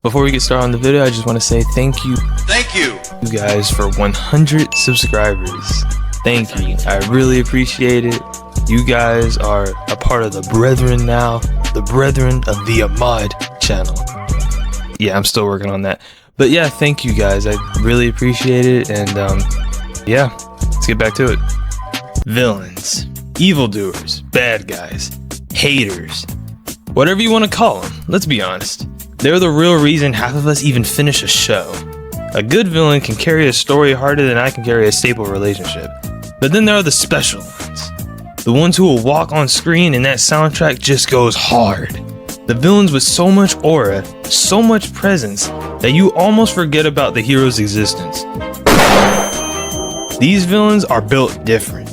Before we get started on the video, I just want to say thank you guys for 100 subscribers. Thank you. I really appreciate it. You guys are a part of the brethren now, the brethren of the Ahmad channel. Yeah, I'm still working on that. But yeah, thank you guys. I really appreciate it. And yeah, let's get back to it. Villains, evildoers, bad guys, haters, whatever you want to call them. Let's be honest. They're the real reason half of us even finish a show. A good villain can carry a story harder than I can carry a stable relationship. But then there are the special ones. The ones who will walk on screen and that soundtrack just goes hard. The villains with so much aura, so much presence, that you almost forget about the hero's existence. These villains are built different.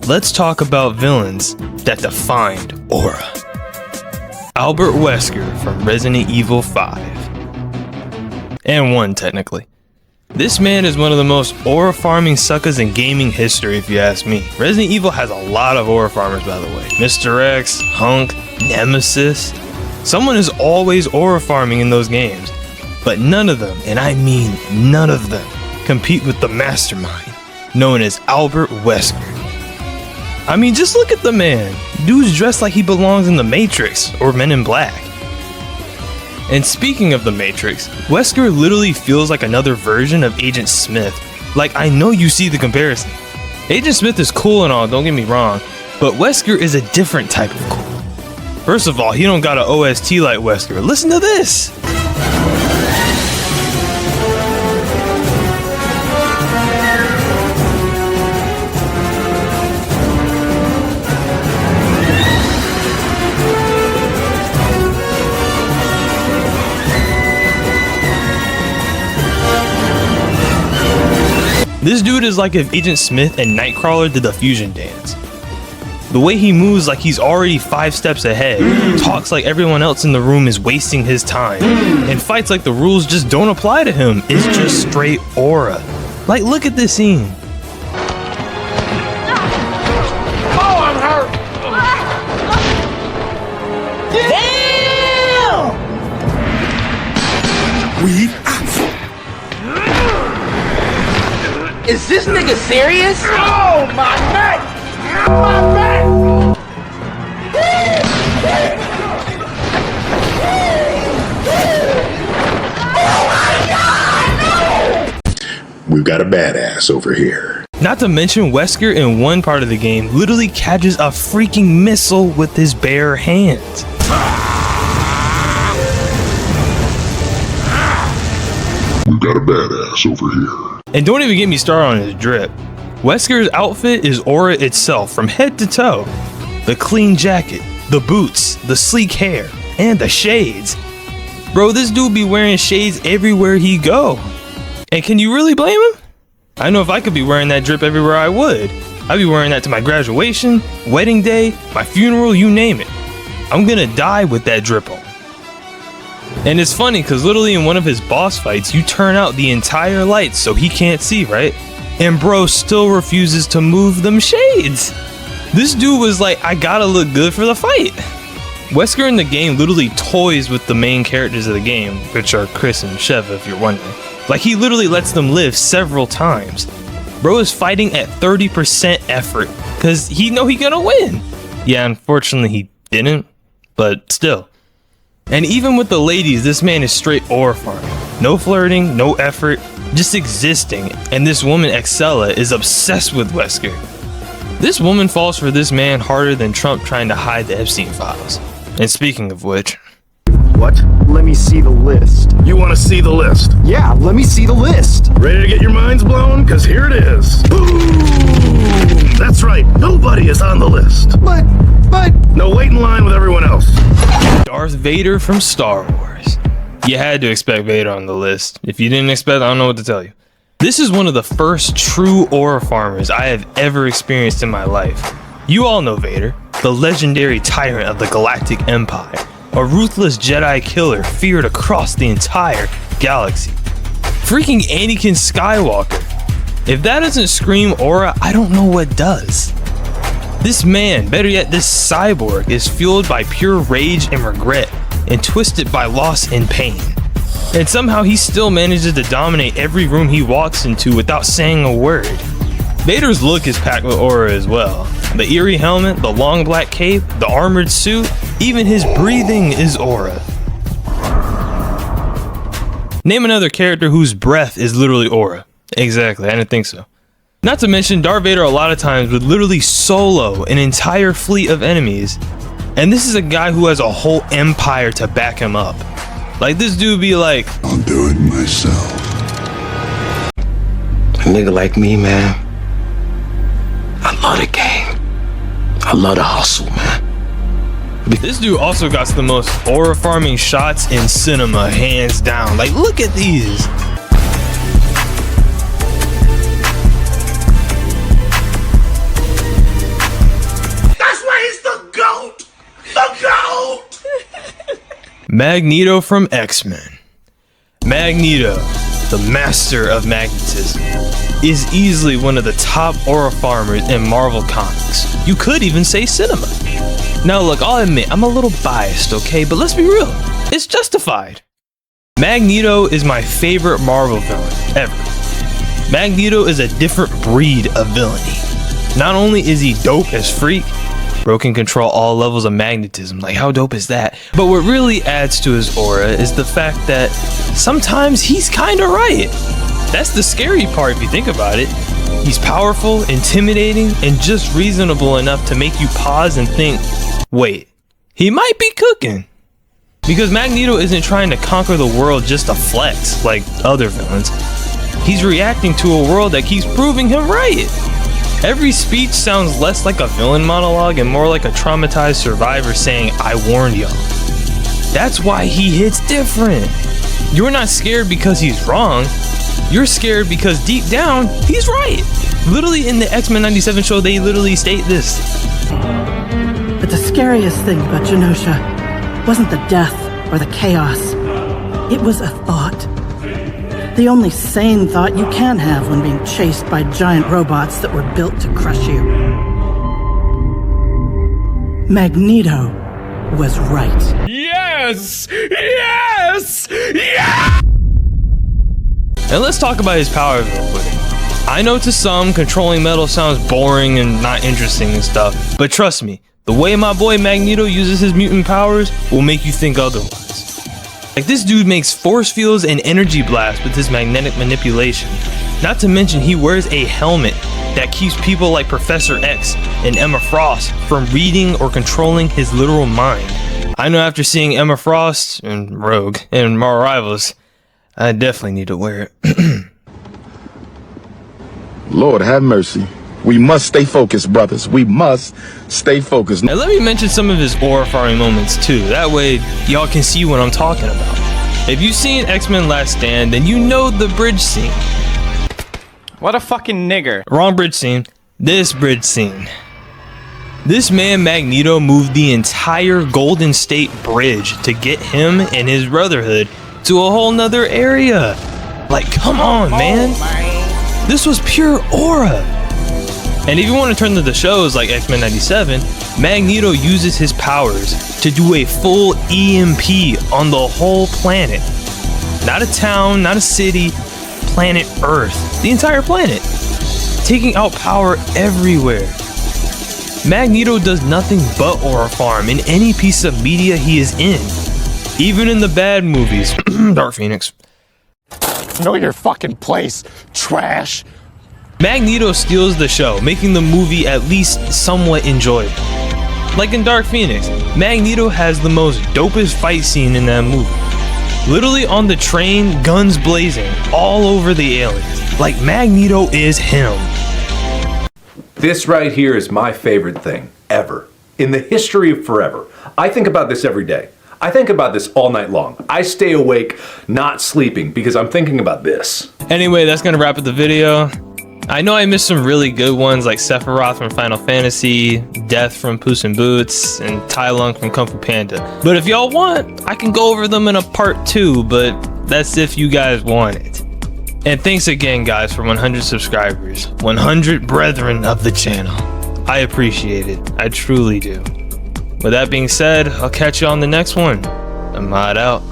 Let's talk about villains that defined aura. Albert Wesker from Resident Evil 5. And 1 technically. This man is one of the most aura farming suckers in gaming history if you ask me. Resident Evil has a lot of aura farmers by the way. Mr. X, Hunk, Nemesis. Someone is always aura farming in those games. But none of them, and I mean none of them, compete with the mastermind known as Albert Wesker. I mean, just look at the man. Dude's dressed like he belongs in the Matrix or Men in Black. And speaking of the Matrix, Wesker literally feels like another version of Agent Smith. Like, I know you see the comparison. Agent Smith is cool and all, don't get me wrong, but Wesker is a different type of cool. First of all, he don't got an OST like Wesker. Listen to this. This dude is like if Agent Smith and Nightcrawler did the fusion dance. The way he moves like he's already 5 steps ahead, talks like everyone else in the room is wasting his time, and fights like the rules just don't apply to him is just straight aura. Like, look at this scene. Oh, I'm hurt! Damn! Weave. Is this nigga serious? Oh, my neck! My neck! We've got a badass over here. Not to mention, Wesker in one part of the game literally catches a freaking missile with his bare hands. We've got a badass over here. And don't even get me started on his drip. Wesker's outfit is aura itself from head to toe. The clean jacket, the boots, the sleek hair, and the shades. Bro, this dude be wearing shades everywhere he go. And can you really blame him? I know if I could be wearing that drip everywhere I would. I'd be wearing that to my graduation, wedding day, my funeral, you name it. I'm gonna die with that drip on. And it's funny because literally in one of his boss fights, you turn out the entire lights so he can't see, right? And bro still refuses to move them shades. This dude was like, I gotta look good for the fight. Wesker in the game literally toys with the main characters of the game, which are Chris and Sheva if you're wondering. Like, he literally lets them live several times. Bro is fighting at 30% effort because he know he gonna win. Yeah, unfortunately he didn't, but still. And even with the ladies, this man is straight aura farming. No flirting, no effort, just existing. And this woman, Excella, is obsessed with Wesker. This woman falls for this man harder than Trump trying to hide the Epstein files. And speaking of which... What? Let me see the list. You want to see the list? Yeah, let me see the list. Ready to get your minds blown? Because here it is. Boom! That's right, nobody is on the list. But... No, wait in line with everyone else. Darth Vader from Star Wars. You had to expect Vader on the list. If you didn't expect, I don't know what to tell you. This is one of the first true aura farmers I have ever experienced in my life. You all know Vader, the legendary tyrant of the Galactic Empire, a ruthless Jedi killer feared across the entire galaxy. Freaking Anakin Skywalker. If that doesn't scream aura, I don't know what does. This man, better yet this cyborg, is fueled by pure rage and regret and twisted by loss and pain. And somehow he still manages to dominate every room he walks into without saying a word. Vader's look is packed with aura as well. The eerie helmet, the long black cape, the armored suit, even his breathing is aura. Name another character whose breath is literally aura. Exactly, I didn't think so. Not to mention, Darth Vader a lot of times would literally solo an entire fleet of enemies. And this is a guy who has a whole empire to back him up. Like, this dude be like, I'll do it myself. A nigga like me, man, I love the game. I love the hustle, man. this dude also got the most aura farming shots in cinema, hands down. Like, look at these. That's why he's the GOAT! The GOAT! Magneto from X-Men. Magneto, the master of magnetism, is easily one of the top aura farmers in Marvel Comics. You could even say cinema. Now look, I'll admit, I'm a little biased, okay? But let's be real, it's justified. Magneto is my favorite Marvel villain ever. Magneto is a different breed of villainy. Not only is he dope as freak, bro can control all levels of magnetism, like how dope is that? But what really adds to his aura is the fact that sometimes he's kinda right. That's the scary part if you think about it. He's powerful, intimidating, and just reasonable enough to make you pause and think, wait, he might be cooking. Because Magneto isn't trying to conquer the world just to flex like other villains. He's reacting to a world that keeps proving him right. Every speech sounds less like a villain monologue and more like a traumatized survivor saying, I warned y'all. That's why he hits different. You're not scared because he's wrong. You're scared because deep down, he's right. Literally in the X-Men 97 show, they literally state this. But the scariest thing about Genosha wasn't the death or the chaos. It was a thought. The only sane thought you can have when being chased by giant robots that were built to crush you. Magneto was right. Yes! Yes! Yes! And let's talk about his powers real quick. I know to some, controlling metal sounds boring and not interesting and stuff, but trust me, the way my boy Magneto uses his mutant powers will make you think otherwise. Like, this dude makes force fields and energy blasts with his magnetic manipulation. Not to mention he wears a helmet that keeps people like Professor X and Emma Frost from reading or controlling his literal mind. I know after seeing Emma Frost and Rogue and Marvel Rivals, I definitely need to wear it. Lord have mercy. We must stay focused, brothers. We must stay focused. And let me mention some of his aura farming moments too. That way y'all can see what I'm talking about. If you've seen X-Men Last Stand, then you know the bridge scene. What a fucking nigger. Wrong bridge scene. This bridge scene. This man Magneto moved the entire Golden State Bridge to get him and his brotherhood to a whole nother area. Like, come on, man. This was pure aura. And if you want to turn to the shows like X-Men 97, Magneto uses his powers to do a full EMP on the whole planet. Not a town, not a city, planet Earth. The entire planet. Taking out power everywhere. Magneto does nothing but aura farm in any piece of media he is in. Even in the bad movies. Dark Phoenix. Know your fucking place, trash. Magneto steals the show, making the movie at least somewhat enjoyable. Like in Dark Phoenix, Magneto has the most dopest fight scene in that movie. Literally on the train, guns blazing, all over the aliens. Like Magneto is him. This right here is my favorite thing ever. In the history of forever. I think about this every day. I think about this all night long. I stay awake, not sleeping, because I'm thinking about this. Anyway, that's gonna wrap up the video. I know I missed some really good ones like Sephiroth from Final Fantasy, Death from Puss in Boots, and Tai Lung from Kung Fu Panda. But if y'all want, I can go over them in a part 2, but that's if you guys want it. And thanks again, guys, for 100 subscribers, 100 brethren of the channel. I appreciate it. I truly do. With that being said, I'll catch you on the next one. I'm out.